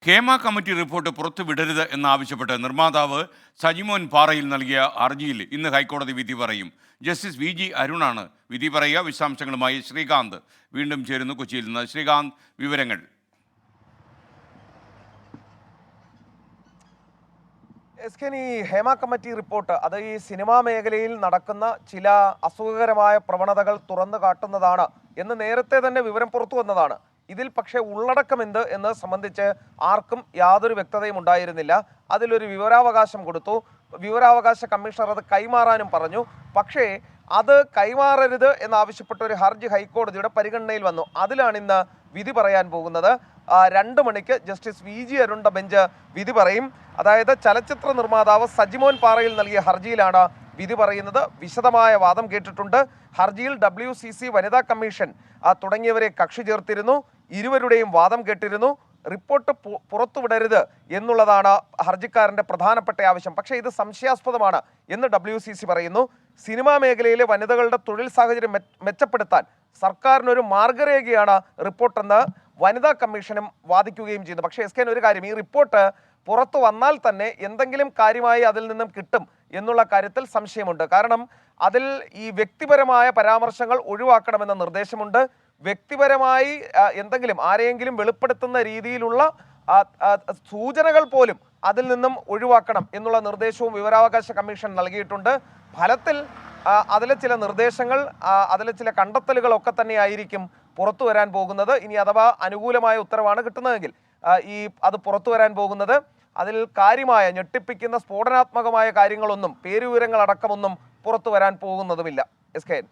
Hema committee report പുറത്തുവിടരുത് എന്നാവശ്യപ്പെട്ട് നിർമ്മാതാവ് സജിമോൻ പാറയിൽ നൽകിയ ഹർജിയിൽ ഇന്ന് ഹൈക്കോടതി വിധി പറയും. ജസ്റ്റിസ് വി ജി അരുണാണ് വിധി പറയുക. വിശദാംശങ്ങളുമായി ശ്രീകാന്ത് വീണ്ടും ചേരുന്നു കൊച്ചിയിൽ നിന്ന്. ശ്രീകാന്ത്, വിവരങ്ങൾ. ഈ ഹേമ കമ്മിറ്റി റിപ്പോർട്ട് അത് ഈ സിനിമാ മേഖലയിൽ നടക്കുന്ന ചില അസുഖകരമായ പ്രവണതകൾ തുറന്നു കാട്ടുന്നതാണ് എന്ന് നേരത്തെ തന്നെ വിവരം പുറത്തു വന്നതാണ്. ഇതിൽ പക്ഷേ ഉള്ളടക്കം എന്ത് എന്ന് സംബന്ധിച്ച് ആർക്കും യാതൊരു വ്യക്തതയും ഉണ്ടായിരുന്നില്ല. അതിലൊരു വിവരാവകാശം കൊടുത്തു. വിവരാവകാശ കമ്മീഷണർ അത് കൈമാറാനും പറഞ്ഞു. പക്ഷേ അത് കൈമാറരുത് എന്നാവശ്യപ്പെട്ട ഒരു ഹർജി ഹൈക്കോടതിയുടെ പരിഗണനയിൽ വന്നു. അതിലാണ് ഇന്ന് വിധി പറയാൻ പോകുന്നത്. 2 മണിക്ക് ജസ്റ്റിസ് വി ജി അരുണിന്റെ ബെഞ്ച് വിധി പറയും. അതായത് ചലച്ചിത്ര നിർമ്മാതാവ് സജിമോൻ പാറയിൽ നൽകിയ ഹർജിയിലാണ് വിധി പറയുന്നത്. വിശദമായ വാദം കേട്ടിട്ടുണ്ട്. ഹർജിയിൽ WCC വനിതാ കമ്മീഷൻ തുടങ്ങിയവരെ കക്ഷി ചേർത്തിരുന്നു. ഇരുവരുടെയും വാദം കേട്ടിരുന്നു. റിപ്പോർട്ട് പുറത്തുവിടരുത് എന്നുള്ളതാണ് ഹർജിക്കാരൻ്റെ പ്രധാനപ്പെട്ട ആവശ്യം. പക്ഷേ ഇത് സംശയാസ്പദമാണ് എന്ന് WCC പറയുന്നു. സിനിമാ മേഖലയിലെ വനിതകളുടെ തൊഴിൽ സാഹചര്യം മെച്ചപ്പെടുത്താൻ സർക്കാരിനൊരു മാർഗരേഖയാണ് റിപ്പോർട്ടെന്ന് വനിതാ കമ്മീഷനും വാദിക്കുകയും ചെയ്യുന്നു. പക്ഷേ ഒരു കാര്യം, ഈ റിപ്പോർട്ട് പുറത്തു വന്നാൽ തന്നെ എന്തെങ്കിലും കാര്യമായി അതിൽ നിന്നും കിട്ടും എന്നുള്ള കാര്യത്തിൽ സംശയമുണ്ട്. കാരണം അതിൽ ഈ വ്യക്തിപരമായ പരാമർശങ്ങൾ ഒഴിവാക്കണമെന്ന നിർദ്ദേശമുണ്ട്. വ്യക്തിപരമായി എന്തെങ്കിലും ആരെയെങ്കിലും വെളിപ്പെടുത്തുന്ന രീതിയിലുള്ള സൂചനകൾ പോലും അതിൽ നിന്നും ഒഴിവാക്കണം എന്നുള്ള നിർദ്ദേശവും വിവരാവകാശ കമ്മീഷൻ നൽകിയിട്ടുണ്ട്. ഫലത്തിൽ അതിലെ ചില നിർദ്ദേശങ്ങൾ, അതിലെ ചില കണ്ടെത്തലുകളൊക്കെ തന്നെയായിരിക്കും പുറത്തു വരാൻ പോകുന്നത്. ഇനി അഥവാ അനുകൂലമായ ഉത്തരവാണ് കിട്ടുന്നതെങ്കിൽ അത് പുറത്തു വരാൻ പോകുന്നത് അതിൽ കാര്യമായ ഞെട്ടിപ്പിക്കുന്ന സ്ഫോടനാത്മകമായ കാര്യങ്ങളൊന്നും, പേരുവിവരങ്ങളടക്കമൊന്നും പുറത്തു വരാൻ പോകുന്നതുമില്ല. SKN.